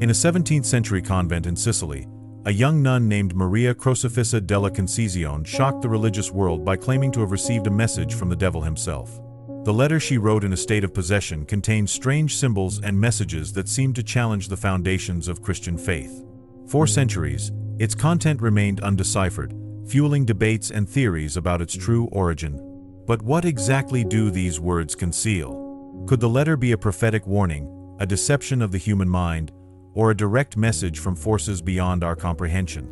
In a 17th-century convent in Sicily, a young nun named Maria Crocifissa della Concisione shocked the religious world by claiming to have received a message from the devil himself. The letter she wrote in a state of possession contained strange symbols and messages that seemed to challenge the foundations of Christian faith. For centuries, its content remained undeciphered, fueling debates and theories about its true origin. But what exactly do these words conceal? Could the letter be a prophetic warning, a deception of the human mind, or a direct message from forces beyond our comprehension?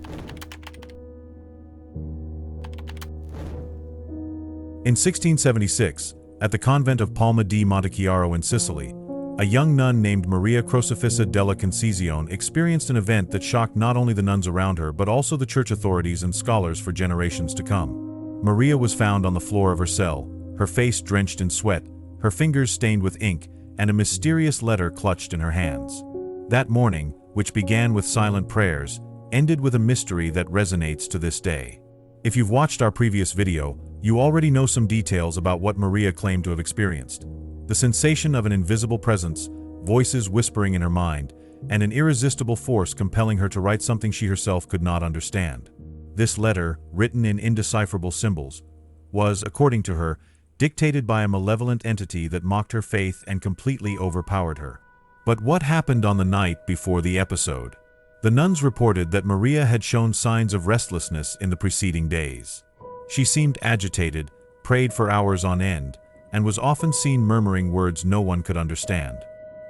In 1676, at the convent of Palma di Montechiaro in Sicily, a young nun named Maria Crocifissa della Concisione experienced an event that shocked not only the nuns around her but also the church authorities and scholars for generations to come. Maria was found on the floor of her cell, her face drenched in sweat, her fingers stained with ink, and a mysterious letter clutched in her hands. That morning, which began with silent prayers, ended with a mystery that resonates to this day. If you've watched our previous video, you already know some details about what Maria claimed to have experienced. The sensation of an invisible presence, voices whispering in her mind, and an irresistible force compelling her to write something she herself could not understand. This letter, written in indecipherable symbols, was, according to her, dictated by a malevolent entity that mocked her faith and completely overpowered her. But what happened on the night before the episode? The nuns reported that Maria had shown signs of restlessness in the preceding days. She seemed agitated, prayed for hours on end, and was often seen murmuring words no one could understand.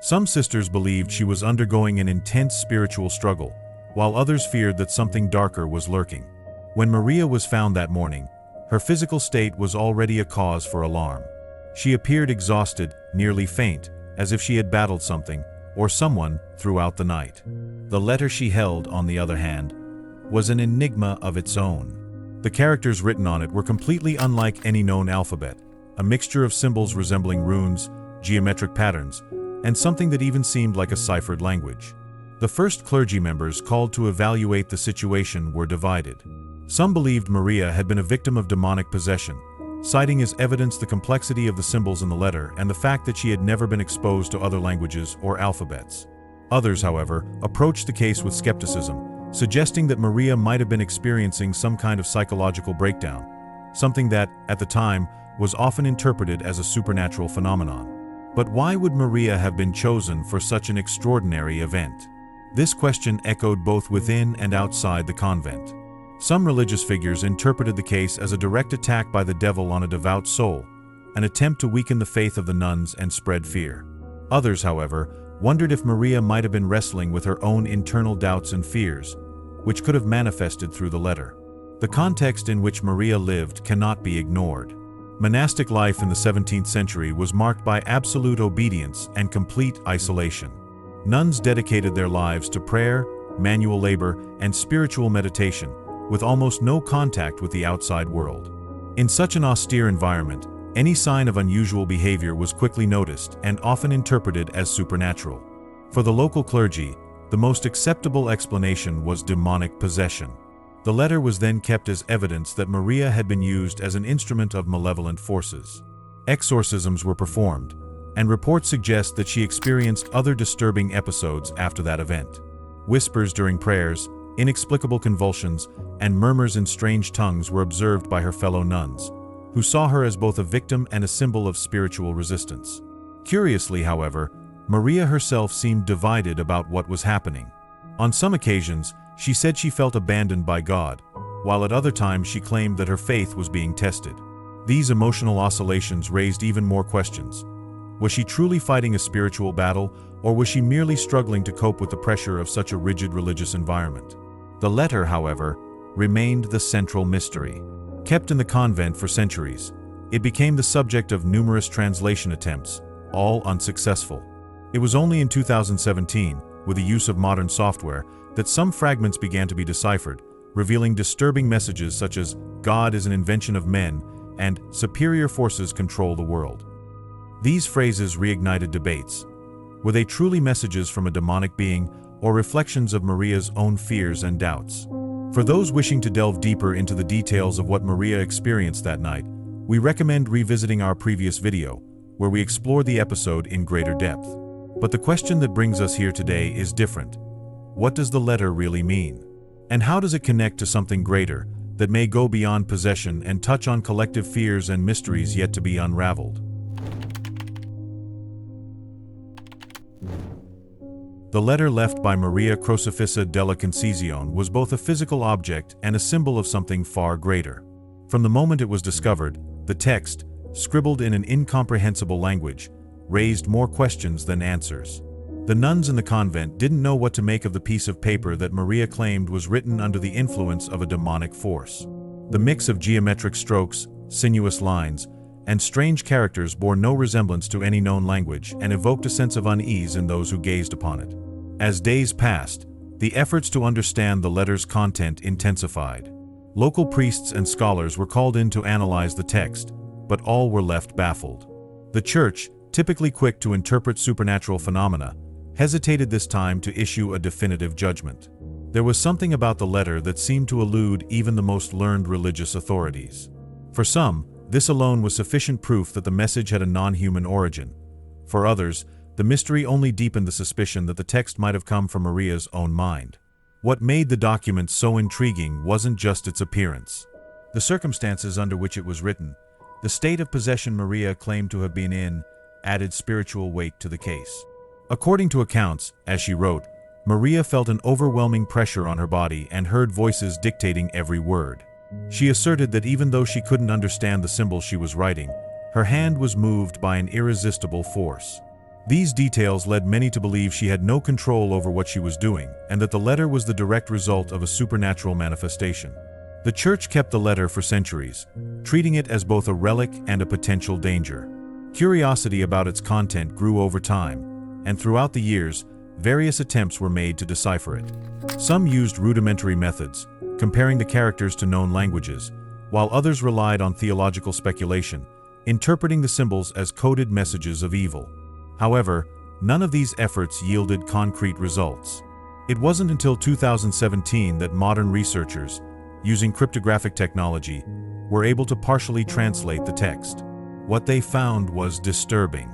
Some sisters believed she was undergoing an intense spiritual struggle, while others feared that something darker was lurking. When Maria was found that morning, her physical state was already a cause for alarm. She appeared exhausted, nearly faint, as if she had battled something, or someone, throughout the night. The letter she held, on the other hand, was an enigma of its own. The characters written on it were completely unlike any known alphabet, a mixture of symbols resembling runes, geometric patterns, and something that even seemed like a ciphered language. The first clergy members called to evaluate the situation were divided. Some believed Maria had been a victim of demonic possession, citing as evidence the complexity of the symbols in the letter and the fact that she had never been exposed to other languages or alphabets. Others, however, approached the case with skepticism, suggesting that Maria might have been experiencing some kind of psychological breakdown, something that, at the time, was often interpreted as a supernatural phenomenon. But why would Maria have been chosen for such an extraordinary event? This question echoed both within and outside the convent. Some religious figures interpreted the case as a direct attack by the devil on a devout soul, an attempt to weaken the faith of the nuns and spread fear. Others, however, wondered if Maria might have been wrestling with her own internal doubts and fears, which could have manifested through the letter. The context in which Maria lived cannot be ignored. Monastic life in the 17th century was marked by absolute obedience and complete isolation. Nuns dedicated their lives to prayer, manual labor, and spiritual meditation, with almost no contact with the outside world. In such an austere environment, any sign of unusual behavior was quickly noticed and often interpreted as supernatural. For the local clergy, the most acceptable explanation was demonic possession. The letter was then kept as evidence that Maria had been used as an instrument of malevolent forces. Exorcisms were performed, and reports suggest that she experienced other disturbing episodes after that event. Whispers during prayers, inexplicable convulsions, and murmurs in strange tongues were observed by her fellow nuns, who saw her as both a victim and a symbol of spiritual resistance. Curiously, however, Maria herself seemed divided about what was happening. On some occasions, she said she felt abandoned by God, while at other times she claimed that her faith was being tested. These emotional oscillations raised even more questions. Was she truly fighting a spiritual battle, or was she merely struggling to cope with the pressure of such a rigid religious environment? The letter, however, remained the central mystery. Kept in the convent for centuries, it became the subject of numerous translation attempts, all unsuccessful. It was only in 2017, with the use of modern software, that some fragments began to be deciphered, revealing disturbing messages such as "God is an invention of men" and "superior forces control the world." These phrases reignited debates. Were they truly messages from a demonic being, or reflections of Maria's own fears and doubts? For those wishing to delve deeper into the details of what Maria experienced that night, we recommend revisiting our previous video, where we explore the episode in greater depth. But the question that brings us here today is different. What does the letter really mean? And how does it connect to something greater, that may go beyond possession and touch on collective fears and mysteries yet to be unraveled? The letter left by Maria Crocifissa della Concisione was both a physical object and a symbol of something far greater. From the moment it was discovered, the text, scribbled in an incomprehensible language, raised more questions than answers. The nuns in the convent didn't know what to make of the piece of paper that Maria claimed was written under the influence of a demonic force. The mix of geometric strokes, sinuous lines, and strange characters bore no resemblance to any known language and evoked a sense of unease in those who gazed upon it. As days passed, the efforts to understand the letter's content intensified. Local priests and scholars were called in to analyze the text, but all were left baffled. The Church, typically quick to interpret supernatural phenomena, hesitated this time to issue a definitive judgment. There was something about the letter that seemed to elude even the most learned religious authorities. For some, this alone was sufficient proof that the message had a non-human origin. For others, the mystery only deepened the suspicion that the text might have come from Maria's own mind. What made the document so intriguing wasn't just its appearance. The circumstances under which it was written, the state of possession Maria claimed to have been in, added spiritual weight to the case. According to accounts, as she wrote, Maria felt an overwhelming pressure on her body and heard voices dictating every word. She asserted that even though she couldn't understand the symbols she was writing, her hand was moved by an irresistible force. These details led many to believe she had no control over what she was doing, and that the letter was the direct result of a supernatural manifestation. The Church kept the letter for centuries, treating it as both a relic and a potential danger. Curiosity about its content grew over time, and throughout the years, various attempts were made to decipher it. Some used rudimentary methods, comparing the characters to known languages, while others relied on theological speculation, interpreting the symbols as coded messages of evil. However, none of these efforts yielded concrete results. It wasn't until 2017 that modern researchers, using cryptographic technology, were able to partially translate the text. What they found was disturbing.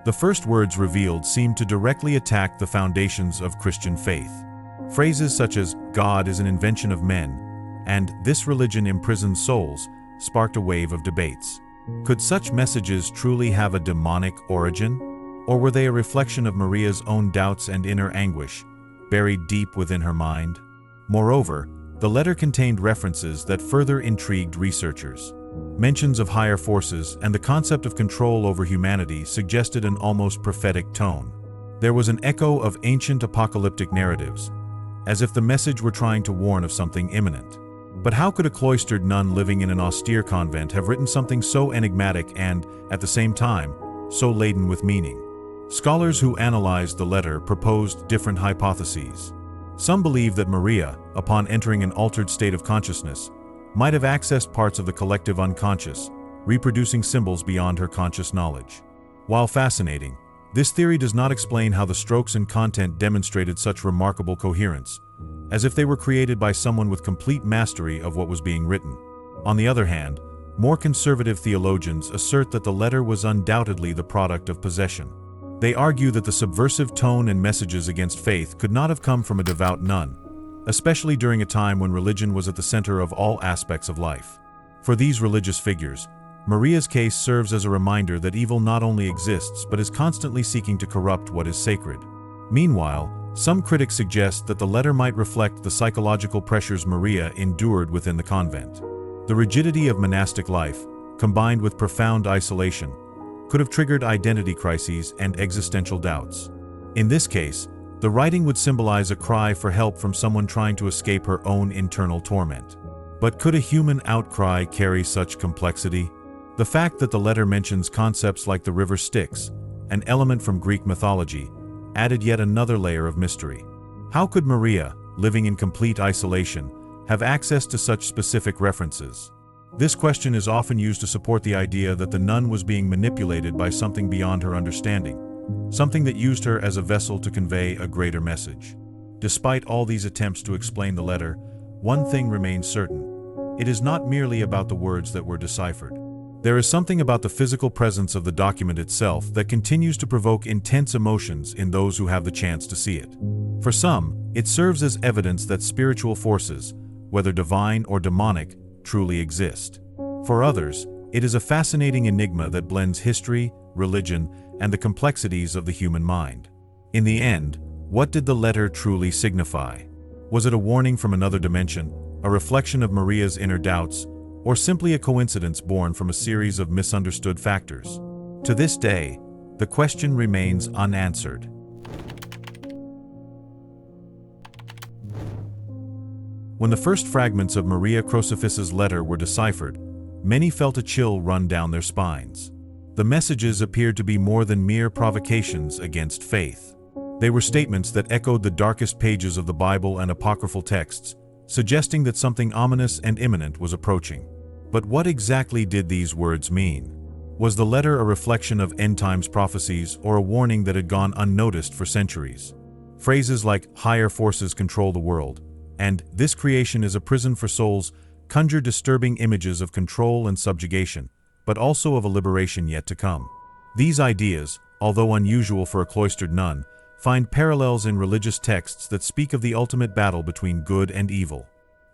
The first words revealed seemed to directly attack the foundations of Christian faith. Phrases such as "God is an invention of men" and "this religion imprisons souls" sparked a wave of debates. Could such messages truly have a demonic origin? Or were they a reflection of Maria's own doubts and inner anguish, buried deep within her mind? Moreover, the letter contained references that further intrigued researchers. Mentions of higher forces and the concept of control over humanity suggested an almost prophetic tone. There was an echo of ancient apocalyptic narratives, as if the message were trying to warn of something imminent. But how could a cloistered nun living in an austere convent have written something so enigmatic and, at the same time, so laden with meaning? Scholars who analyzed the letter proposed different hypotheses. Some believe that Maria, upon entering an altered state of consciousness, might have accessed parts of the collective unconscious, reproducing symbols beyond her conscious knowledge. While fascinating, this theory does not explain how the strokes and content demonstrated such remarkable coherence, as if they were created by someone with complete mastery of what was being written. On the other hand, more conservative theologians assert that the letter was undoubtedly the product of possession. They argue that the subversive tone and messages against faith could not have come from a devout nun, especially during a time when religion was at the center of all aspects of life. For these religious figures, Maria's case serves as a reminder that evil not only exists but is constantly seeking to corrupt what is sacred. Meanwhile, some critics suggest that the letter might reflect the psychological pressures Maria endured within the convent. The rigidity of monastic life, combined with profound isolation, could have triggered identity crises and existential doubts. In this case, the writing would symbolize a cry for help from someone trying to escape her own internal torment. But could a human outcry carry such complexity? The fact that the letter mentions concepts like the river Styx, an element from Greek mythology, added yet another layer of mystery. How could Maria, living in complete isolation, have access to such specific references? This question is often used to support the idea that the nun was being manipulated by something beyond her understanding, something that used her as a vessel to convey a greater message. Despite all these attempts to explain the letter, one thing remains certain. It is not merely about the words that were deciphered. There is something about the physical presence of the document itself that continues to provoke intense emotions in those who have the chance to see it. For some, it serves as evidence that spiritual forces, whether divine or demonic, truly exist. For others, it is a fascinating enigma that blends history, religion, and the complexities of the human mind. In the end, what did the letter truly signify? Was it a warning from another dimension, a reflection of Maria's inner doubts, or simply a coincidence born from a series of misunderstood factors? To this day, the question remains unanswered. When the first fragments of Maria Crucifissa's letter were deciphered, many felt a chill run down their spines. The messages appeared to be more than mere provocations against faith. They were statements that echoed the darkest pages of the Bible and apocryphal texts, suggesting that something ominous and imminent was approaching. But what exactly did these words mean? Was the letter a reflection of end-times prophecies or a warning that had gone unnoticed for centuries? Phrases like "higher forces control the world" and "this creation is a prison for souls" conjure disturbing images of control and subjugation, but also of a liberation yet to come. These ideas, although unusual for a cloistered nun, find parallels in religious texts that speak of the ultimate battle between good and evil.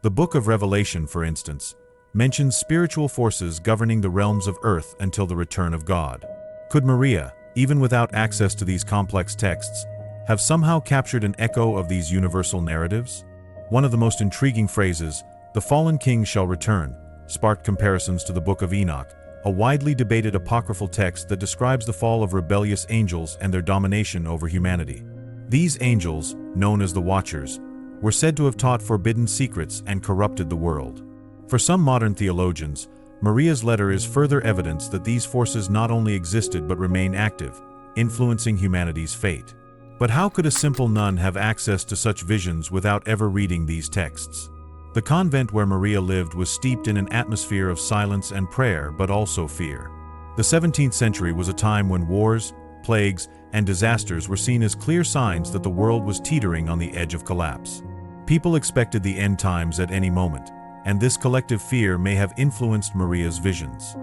The Book of Revelation, for instance, mentions spiritual forces governing the realms of earth until the return of God. Could Maria, even without access to these complex texts, have somehow captured an echo of these universal narratives? One of the most intriguing phrases, "the fallen king shall return," sparked comparisons to the Book of Enoch, a widely debated apocryphal text that describes the fall of rebellious angels and their domination over humanity. These angels, known as the Watchers, were said to have taught forbidden secrets and corrupted the world. For some modern theologians, Maria's letter is further evidence that these forces not only existed but remain active, influencing humanity's fate. But how could a simple nun have access to such visions without ever reading these texts? The convent where Maria lived was steeped in an atmosphere of silence and prayer, but also fear. The 17th century was a time when wars, plagues, and disasters were seen as clear signs that the world was teetering on the edge of collapse. People expected the end times at any moment, and this collective fear may have influenced Maria's visions.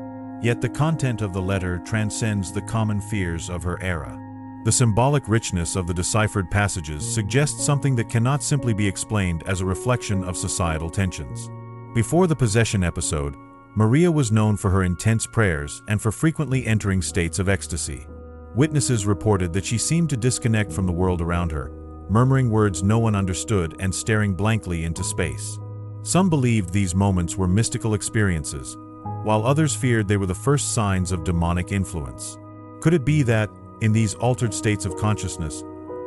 Yet the content of the letter transcends the common fears of her era. The symbolic richness of the deciphered passages suggests something that cannot simply be explained as a reflection of societal tensions. Before the possession episode, Maria was known for her intense prayers and for frequently entering states of ecstasy. Witnesses reported that she seemed to disconnect from the world around her, murmuring words no one understood and staring blankly into space. Some believed these moments were mystical experiences, while others feared they were the first signs of demonic influence. Could it be that, in these altered states of consciousness,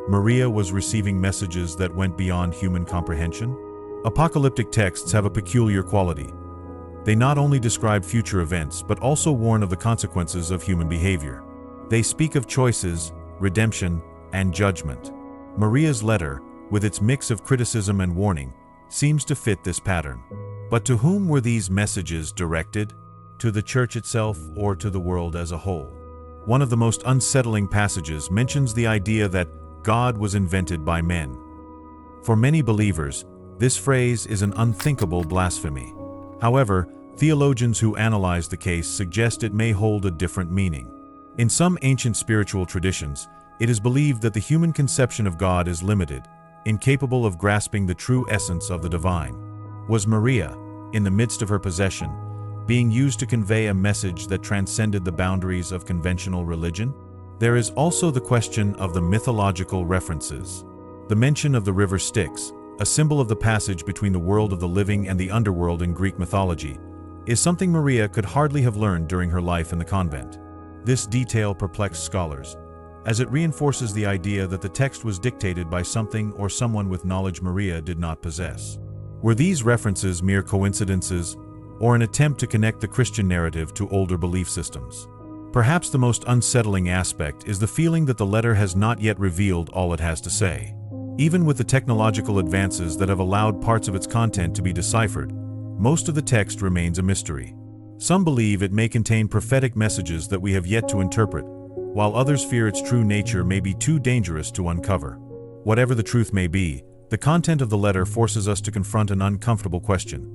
Maria was receiving messages that went beyond human comprehension? Apocalyptic texts have a peculiar quality. They not only describe future events, but also warn of the consequences of human behavior. They speak of choices, redemption, and judgment. Maria's letter, with its mix of criticism and warning, seems to fit this pattern. But to whom were these messages directed? To the church itself or to the world as a whole? One of the most unsettling passages mentions the idea that God was invented by men. For many believers, this phrase is an unthinkable blasphemy. However, theologians who analyze the case suggest it may hold a different meaning. In some ancient spiritual traditions, it is believed that the human conception of God is limited, incapable of grasping the true essence of the divine. Was Maria, in the midst of her possession, being used to convey a message that transcended the boundaries of conventional religion? There is also the question of the mythological references. The mention of the river Styx, a symbol of the passage between the world of the living and the underworld in Greek mythology, is something Maria could hardly have learned during her life in the convent. This detail perplexed scholars, as it reinforces the idea that the text was dictated by something or someone with knowledge Maria did not possess. Were these references mere coincidences, or an attempt to connect the Christian narrative to older belief systems? Perhaps the most unsettling aspect is the feeling that the letter has not yet revealed all it has to say. Even with the technological advances that have allowed parts of its content to be deciphered, most of the text remains a mystery. Some believe it may contain prophetic messages that we have yet to interpret, while others fear its true nature may be too dangerous to uncover. Whatever the truth may be, the content of the letter forces us to confront an uncomfortable question.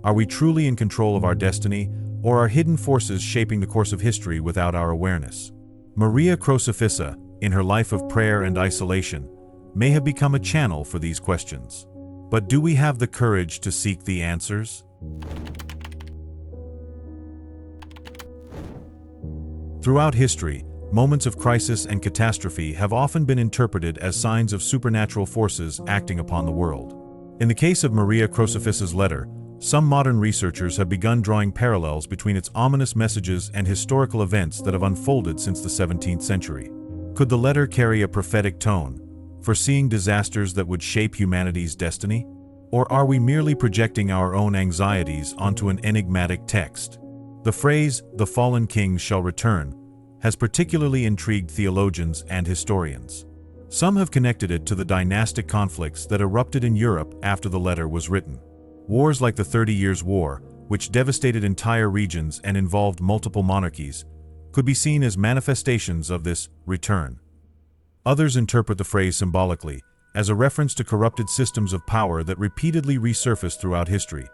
Are we truly in control of our destiny, or are hidden forces shaping the course of history without our awareness? Maria Crucifissa, in her life of prayer and isolation, may have become a channel for these questions. But do we have the courage to seek the answers? Throughout history, moments of crisis and catastrophe have often been interpreted as signs of supernatural forces acting upon the world. In the case of Maria Crucifissa's letter, some modern researchers have begun drawing parallels between its ominous messages and historical events that have unfolded since the 17th century. Could the letter carry a prophetic tone, foreseeing disasters that would shape humanity's destiny? Or are we merely projecting our own anxieties onto an enigmatic text? The phrase, "the fallen kings shall return," has particularly intrigued theologians and historians. Some have connected it to the dynastic conflicts that erupted in Europe after the letter was written. Wars like the 30 Years' War, which devastated entire regions and involved multiple monarchies, could be seen as manifestations of this return. Others interpret the phrase symbolically, as a reference to corrupted systems of power that repeatedly resurface throughout history,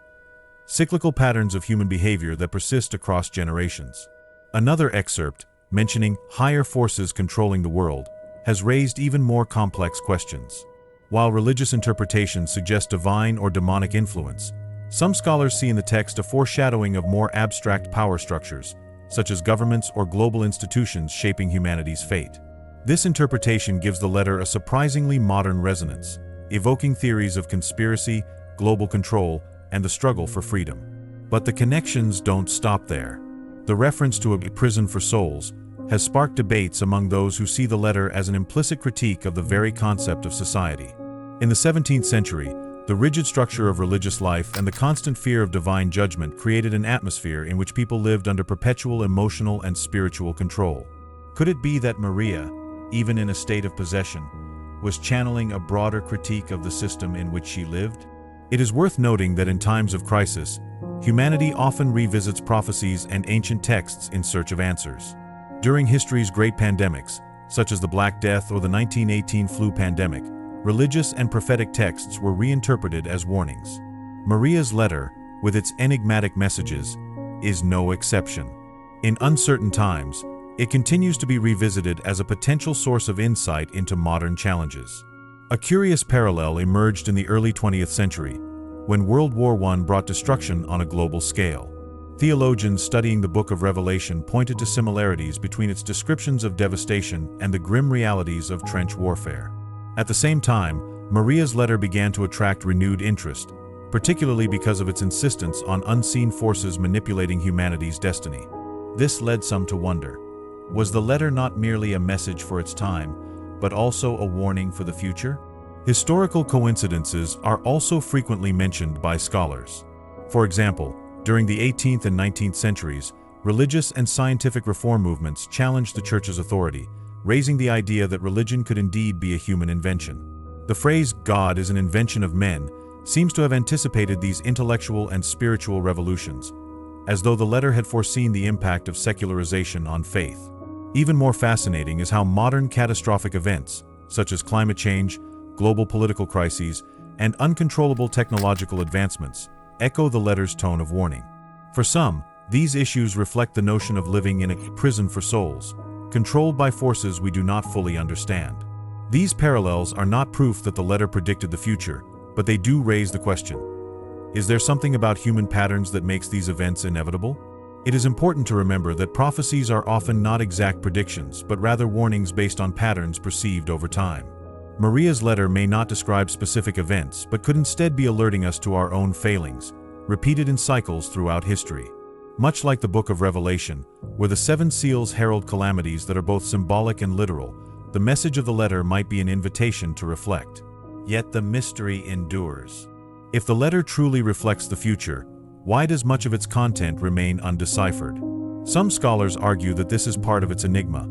cyclical patterns of human behavior that persist across generations. Another excerpt, mentioning higher forces controlling the world, has raised even more complex questions. While religious interpretations suggest divine or demonic influence, some scholars see in the text a foreshadowing of more abstract power structures, such as governments or global institutions shaping humanity's fate. This interpretation gives the letter a surprisingly modern resonance, evoking theories of conspiracy, global control, and the struggle for freedom. But the connections don't stop there. The reference to a prison for souls has sparked debates among those who see the letter as an implicit critique of the very concept of society. In the 17th century, the rigid structure of religious life and the constant fear of divine judgment created an atmosphere in which people lived under perpetual emotional and spiritual control. Could it be that Maria, even in a state of possession, was channeling a broader critique of the system in which she lived? It is worth noting that in times of crisis, humanity often revisits prophecies and ancient texts in search of answers. During history's great pandemics, such as the Black Death or the 1918 flu pandemic, religious and prophetic texts were reinterpreted as warnings. Maria's letter, with its enigmatic messages, is no exception. In uncertain times, it continues to be revisited as a potential source of insight into modern challenges. A curious parallel emerged in the early 20th century, when World War I brought destruction on a global scale. Theologians studying the Book of Revelation pointed to similarities between its descriptions of devastation and the grim realities of trench warfare. At the same time, Maria's letter began to attract renewed interest, particularly because of its insistence on unseen forces manipulating humanity's destiny. This led some to wonder, was the letter not merely a message for its time, but also a warning for the future? Historical coincidences are also frequently mentioned by scholars. For example, during the 18th and 19th centuries, religious and scientific reform movements challenged the Church's authority, raising the idea that religion could indeed be a human invention. The phrase, "God is an invention of men," seems to have anticipated these intellectual and spiritual revolutions, as though the letter had foreseen the impact of secularization on faith. Even more fascinating is how modern catastrophic events, such as climate change, global political crises, and uncontrollable technological advancements, echo the letter's tone of warning. For some, these issues reflect the notion of living in a prison for souls, controlled by forces we do not fully understand. These parallels are not proof that the letter predicted the future, but they do raise the question: is there something about human patterns that makes these events inevitable? It is important to remember that prophecies are often not exact predictions, but rather warnings based on patterns perceived over time. Maria's letter may not describe specific events, but could instead be alerting us to our own failings, repeated in cycles throughout history. Much like the Book of Revelation, where the seven seals herald calamities that are both symbolic and literal, the message of the letter might be an invitation to reflect. Yet the mystery endures. If the letter truly reflects the future, why does much of its content remain undeciphered? Some scholars argue that this is part of its enigma.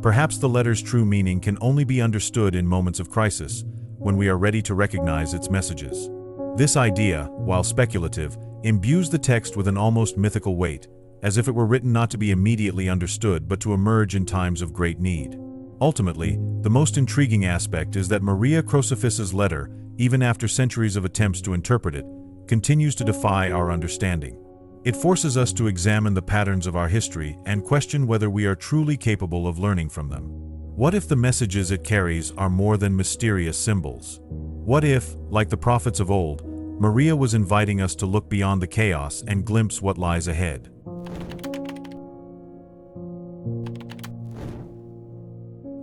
Perhaps the letter's true meaning can only be understood in moments of crisis, when we are ready to recognize its messages. This idea, while speculative, imbues the text with an almost mythical weight, as if it were written not to be immediately understood but to emerge in times of great need. Ultimately, the most intriguing aspect is that Maria Crucifissa's letter, even after centuries of attempts to interpret it, continues to defy our understanding. It forces us to examine the patterns of our history and question whether we are truly capable of learning from them. What if the messages it carries are more than mysterious symbols? What if, like the prophets of old, Maria was inviting us to look beyond the chaos and glimpse what lies ahead?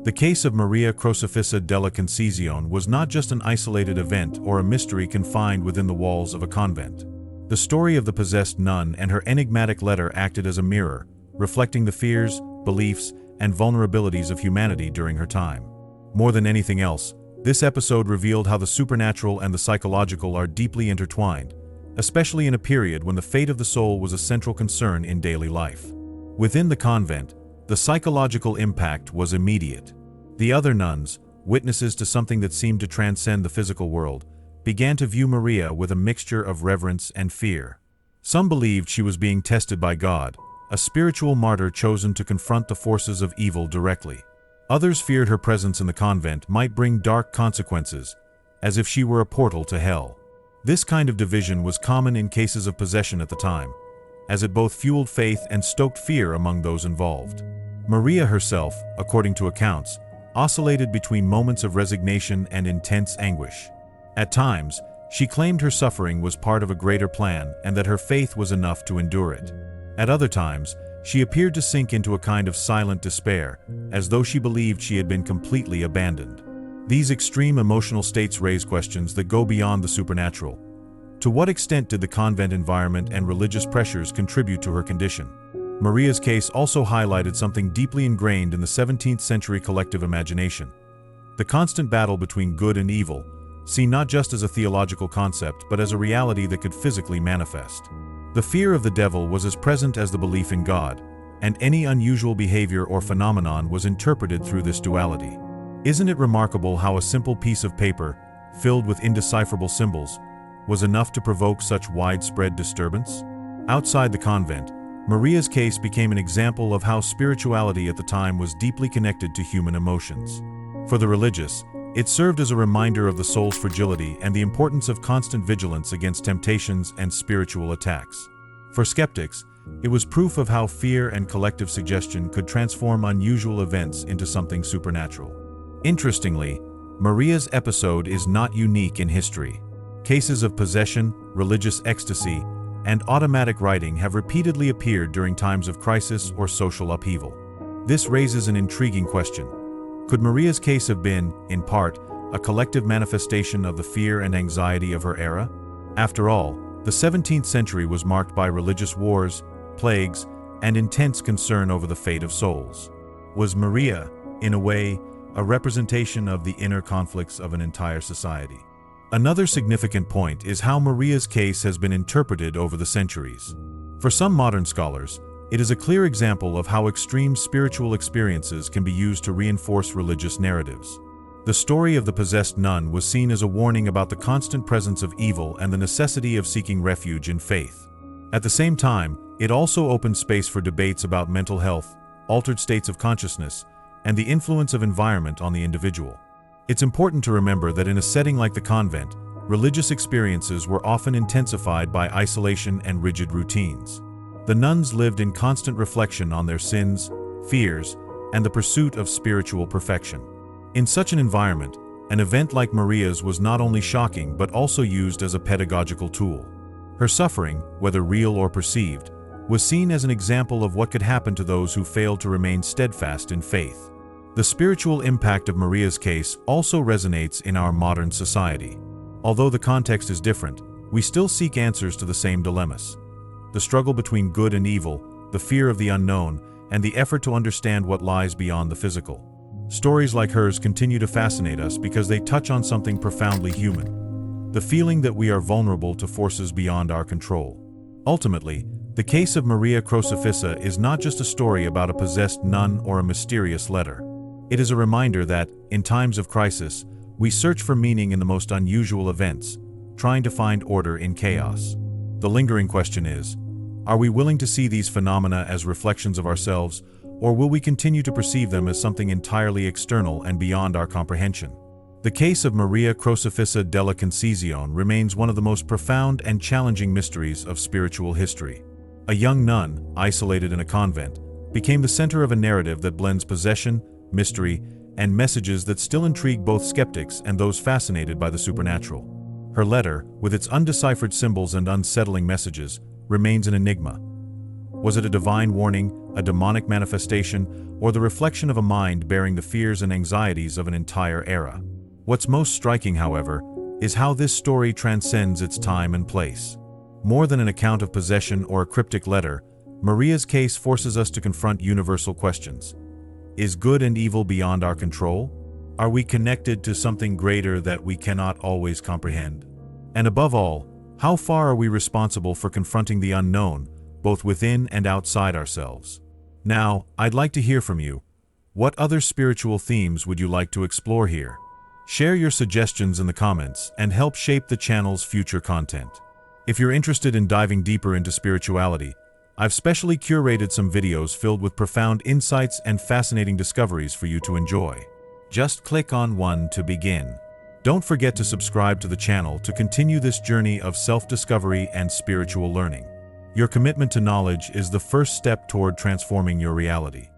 The case of Maria Crocifissa della Concezione was not just an isolated event or a mystery confined within the walls of a convent. The story of the possessed nun and her enigmatic letter acted as a mirror, reflecting the fears, beliefs, and vulnerabilities of humanity during her time. More than anything else, this episode revealed how the supernatural and the psychological are deeply intertwined, especially in a period when the fate of the soul was a central concern in daily life. Within the convent, the psychological impact was immediate. The other nuns, witnesses to something that seemed to transcend the physical world, began to view Maria with a mixture of reverence and fear. Some believed she was being tested by God, a spiritual martyr chosen to confront the forces of evil directly. Others feared her presence in the convent might bring dark consequences, as if she were a portal to hell. This kind of division was common in cases of possession at the time, as it both fueled faith and stoked fear among those involved. Maria herself, according to accounts, oscillated between moments of resignation and intense anguish. At times, she claimed her suffering was part of a greater plan and that her faith was enough to endure it. At other times, she appeared to sink into a kind of silent despair, as though she believed she had been completely abandoned. These extreme emotional states raise questions that go beyond the supernatural. To what extent did the convent environment and religious pressures contribute to her condition? Maria's case also highlighted something deeply ingrained in the 17th century collective imagination: the constant battle between good and evil, seen not just as a theological concept but as a reality that could physically manifest. The fear of the devil was as present as the belief in God, and any unusual behavior or phenomenon was interpreted through this duality. Isn't it remarkable how a simple piece of paper, filled with indecipherable symbols, was enough to provoke such widespread disturbance? Outside the convent, Maria's case became an example of how spirituality at the time was deeply connected to human emotions. For the religious, it served as a reminder of the soul's fragility and the importance of constant vigilance against temptations and spiritual attacks. For skeptics, it was proof of how fear and collective suggestion could transform unusual events into something supernatural. Interestingly, Maria's episode is not unique in history. Cases of possession, religious ecstasy, and automatic writing have repeatedly appeared during times of crisis or social upheaval. This raises an intriguing question. Could Maria's case have been, in part, a collective manifestation of the fear and anxiety of her era? After all, the 17th century was marked by religious wars, plagues, and intense concern over the fate of souls. Was Maria, in a way, a representation of the inner conflicts of an entire society? Another significant point is how Maria's case has been interpreted over the centuries. For some modern scholars, it is a clear example of how extreme spiritual experiences can be used to reinforce religious narratives. The story of the possessed nun was seen as a warning about the constant presence of evil and the necessity of seeking refuge in faith. At the same time, it also opened space for debates about mental health, altered states of consciousness, and the influence of environment on the individual. It's important to remember that in a setting like the convent, religious experiences were often intensified by isolation and rigid routines. The nuns lived in constant reflection on their sins, fears, and the pursuit of spiritual perfection. In such an environment, an event like Maria's was not only shocking but also used as a pedagogical tool. Her suffering, whether real or perceived, was seen as an example of what could happen to those who failed to remain steadfast in faith. The spiritual impact of Maria's case also resonates in our modern society. Although the context is different, we still seek answers to the same dilemmas. The struggle between good and evil, the fear of the unknown, and the effort to understand what lies beyond the physical. Stories like hers continue to fascinate us because they touch on something profoundly human: the feeling that we are vulnerable to forces beyond our control. Ultimately, the case of Maria Crocifissa is not just a story about a possessed nun or a mysterious letter. It is a reminder that, in times of crisis, we search for meaning in the most unusual events, trying to find order in chaos. The lingering question is, are we willing to see these phenomena as reflections of ourselves, or will we continue to perceive them as something entirely external and beyond our comprehension? The case of Maria Crocifissa della Concezione remains one of the most profound and challenging mysteries of spiritual history. A young nun, isolated in a convent, became the center of a narrative that blends possession, mystery, and messages that still intrigue both skeptics and those fascinated by the supernatural. Her letter, with its undeciphered symbols and unsettling messages, remains an enigma. Was it a divine warning, a demonic manifestation, or the reflection of a mind bearing the fears and anxieties of an entire era? What's most striking, however, is how this story transcends its time and place. More than an account of possession or a cryptic letter, Maria's case forces us to confront universal questions. Is good and evil beyond our control? Are we connected to something greater that we cannot always comprehend? And above all, how far are we responsible for confronting the unknown, both within and outside ourselves? Now, I'd like to hear from you. What other spiritual themes would you like to explore here? Share your suggestions in the comments and help shape the channel's future content. If you're interested in diving deeper into spirituality, I've specially curated some videos filled with profound insights and fascinating discoveries for you to enjoy. Just click on one to begin. Don't forget to subscribe to the channel to continue this journey of self-discovery and spiritual learning. Your commitment to knowledge is the first step toward transforming your reality.